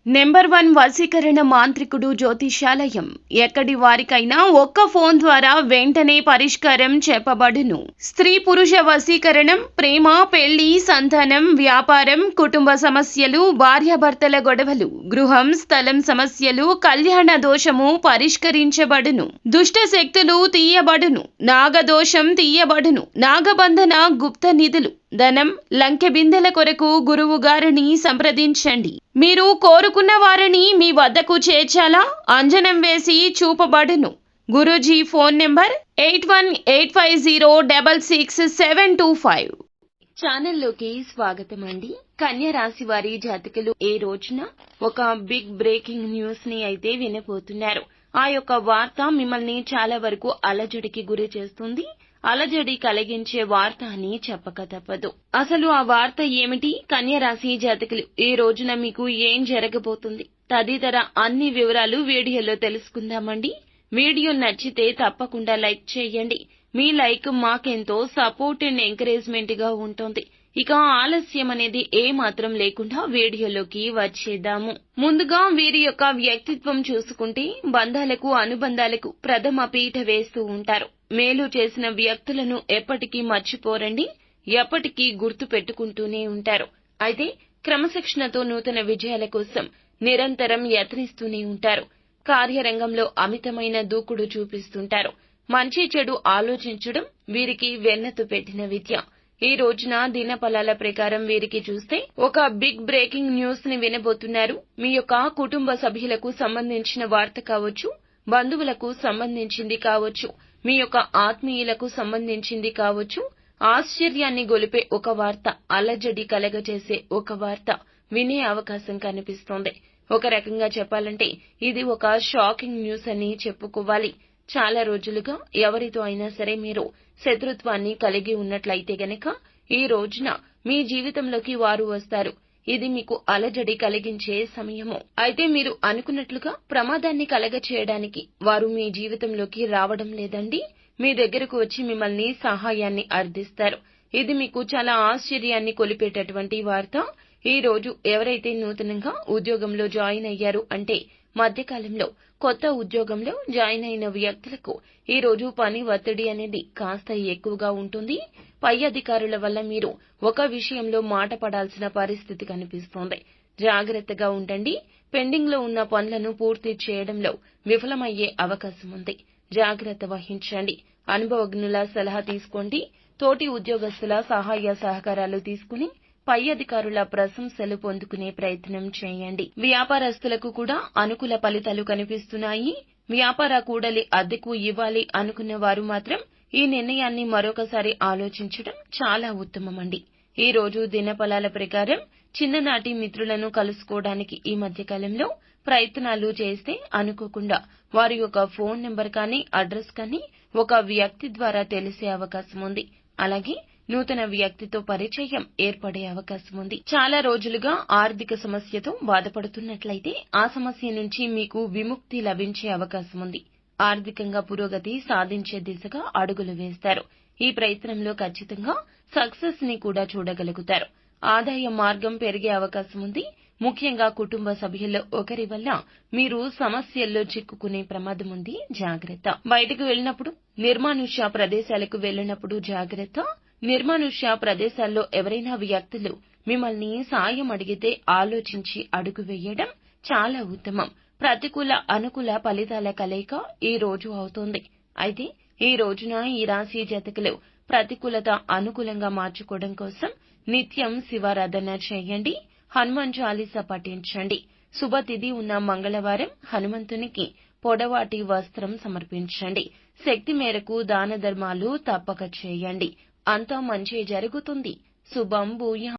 Number 1 వశీకరణ మాంత్రికుడు జ్యోతిషాలయం. ఎక్కడి వారికైనా ఒక్క ఫోన్ ద్వారా వెంటనే పరిష్కారం చెప్పబడును. స్త్రీ పురుష వశీకరణం, ప్రేమ, పెళ్లి, సంతానం, వ్యాపారం, కుటుంబ సమస్యలు, భార్యాభర్తల గొడవలు, గృహం, స్థలం సమస్యలు, కళ్యాణ దోషము పరిష్కరించబడును. దుష్ట శక్తులు తీయబడును. నాగదోషం తీయబడును. నాగబంధన, గుప్త నిధులు, ధనం, లంకె బిందెల కొరకు గురువు గారిని సంప్రదించండి. మీరు కోరుకున్న వారిని మీ వద్దకు చేర్చాలా? అంజనం వేసి చూపబడును. Guruji phone number 8185066725. ఛానల్లోకి స్వాగతం అండి. కన్య రాశి వారి జాతకులు ఈ రోజున ఒక బిగ్ బ్రేకింగ్ న్యూస్ ని అయితే వినబోతున్నారు. ఆ యొక్క వార్త మిమ్మల్ని చాలా వరకు అలజడికి గురి చేస్తుంది. అలజడి కలిగించే వార్త అని చెప్పక తప్పదు. అసలు ఆ వార్త ఏమిటి? కన్య రాశి జాతకులు ఈ రోజున మీకు ఏం జరగబోతుంది తదితర అన్ని వివరాలు వీడియోలో తెలుసుకుందామండి. వీడియో నచ్చితే తప్పకుండా లైక్ చేయండి. మీ లైక్ మాకెంతో సపోర్ట్ అండ్ ఎంకరేజ్మెంట్ గా ఉంటుంది. ఇక ఆలస్యం అనేది ఏ మాత్రం లేకుండా వీడియోలోకి వచ్చేద్దాము. ముందుగా వీరి యొక్క వ్యక్తిత్వం చూసుకుంటే బంధాలకు అనుబంధాలకు ప్రథమ పీట వేస్తూ ఉంటారు. మేలు చేసిన వ్యక్తులను ఎప్పటికీ మర్చిపోరండి. ఎప్పటికీ గుర్తు పెట్టుకుంటూనే ఉంటారు. అయితే క్రమశిక్షణతో నూతన విజయాల కోసం నిరంతరం యత్నిస్తూనే ఉంటారు. కార్యరంగంలో అమితమైన దూకుడు చూపిస్తుంటారు. మంచి చెడు ఆలోచించడం వీరికి వెన్నెత్తు పెట్టిన విద్య. ఈ రోజున దినఫలాల ప్రకారం వీరికి చూస్తే ఒక బిగ్ బ్రేకింగ్ న్యూస్ ని వినబోతున్నారు. మీ యొక్క కుటుంబ సభ్యులకు సంబంధించిన వార్త కావచ్చు, బంధువులకు సంబంధించింది కావచ్చు, మీ యొక్క ఆత్మీయులకు సంబంధించింది కావచ్చు. ఆశ్చర్యాన్ని గొలిపే ఒక వార్త, అలజడి కలగజేసే ఒక వార్త వినే అవకాశం కనిపిస్తోంది. ఒక రకంగా చెప్పాలంటే ఇది ఒక షాకింగ్ న్యూస్ అని చెప్పుకోవాలి. చాలా రోజులుగా ఎవరితో అయినా సరే మీరు శత్రుత్వాన్ని కలిగి ఉన్నట్లయితే గనక ఈ రోజున మీ జీవితంలోకి వారు వస్తారు. ఇది మీకు అలజడి కలిగించే సమయము. అయితే మీరు అనుకున్నట్లుగా ప్రమాదాన్ని కలగచేయడానికి వారు మీ జీవితంలోకి రావడం లేదండి. మీ దగ్గరకు వచ్చి మిమ్మల్ని సహాయాన్ని అర్థిస్తారు. ఇది మీకు చాలా ఆశ్చర్యాన్ని కొలిపేటటువంటి వార్త. ఈ రోజు ఎవరైతే నూతనంగా ఉద్యోగంలో జాయిన్ అయ్యారు అంటే మధ్యకాలంలో కొత్త ఉద్యోగంలో జాయిన్ అయిన వ్యక్తులకు ఈ రోజు పని ఒత్తిడి అనేది కాస్త ఎక్కువగా ఉంటుంది. పై అధికారుల వల్ల మీరు ఒక విషయంలో మాట పడాల్సిన పరిస్థితి కనిపిస్తోంది. జాగ్రత్తగా ఉండండి. పెండింగ్ లో ఉన్న పనులను పూర్తి చేయడంలో విఫలమయ్యే అవకాశం ఉంది. జాగ్రత్త వహించండి. అనుభవజ్ఞుల సలహా తీసుకోండి. తోటి ఉద్యోగస్తుల సహాయ సహకారాలు తీసుకుని పై అధికారుల ప్రశంసలు పొందుకునే ప్రయత్నం చేయండి. వ్యాపారస్తులకు కూడా అనుకూల ఫలితాలు కనిపిస్తున్నాయి. వ్యాపార కూడలి అద్దెకు ఇవ్వాలి అనుకున్న వారు మాత్రం ఈ నిర్ణయాన్ని మరొకసారి ఆలోచించడం చాలా ఉత్తమమండి. ఈ రోజు దినఫలాల ప్రకారం చిన్ననాటి మిత్రులను కలుసుకోవడానికి ఈ మధ్యకాలంలో ప్రయత్నాలు చేస్తే అనుకోకుండా వారి యొక్క ఫోన్ నెంబర్ కానీ అడ్రస్ కానీ ఒక వ్యక్తి ద్వారా తెలిసే అవకాశం ఉంది. అలాగే నూతన వ్యక్తితో పరిచయం ఏర్పడే అవకాశం ఉంది. చాలా రోజులుగా ఆర్థిక సమస్యతో బాధపడుతున్నట్లయితే ఆ సమస్య నుంచి మీకు విముక్తి లభించే అవకాశం ఉంది. ఆర్థికంగా పురోగతి సాధించే దిశగా అడుగులు వేస్తారు. ఈ ప్రయత్నంలో ఖచ్చితంగా సక్సెస్ ని కూడా చూడగలుగుతారు. ఆదాయ మార్గం పెరిగే అవకాశం ఉంది. ముఖ్యంగా కుటుంబ సభ్యుల్లో ఒకరి వల్ల మీరు సమస్యల్లో చిక్కుకునే ప్రమాదం ఉంది. జాగ్రత్త. బయటకు వెళ్ళినప్పుడు నిర్మానుష్య ప్రదేశాలకు వెళ్ళినప్పుడు జాగ్రత్త. నిర్మానుష్య ప్రదేశాల్లో ఎవరైనా వ్యక్తులు మిమ్మల్ని సాయం అడిగితే ఆలోచించి అడుగు వేయడం చాలా ఉత్తమం. ప్రతికూల అనుకూల ఫలితాల కలయిక ఈ రోజు అవుతోంది. అయితే ఈ రోజున ఈ రాశి జాతకులు ప్రతికూలత అనుకూలంగా మార్చుకోవడం కోసం నిత్యం శివారాధన చేయండి. హనుమాన్ చాలీసా పఠించండి. శుభతిథి ఉన్న మంగళవారం హనుమంతునికి పొడవాటి వస్త్రం సమర్పించండి. శక్తి మేరకు దాన ధర్మాలు తప్పక చేయండి. అంతా మంచి జరుగుతుంది. శుభం భూయాత్.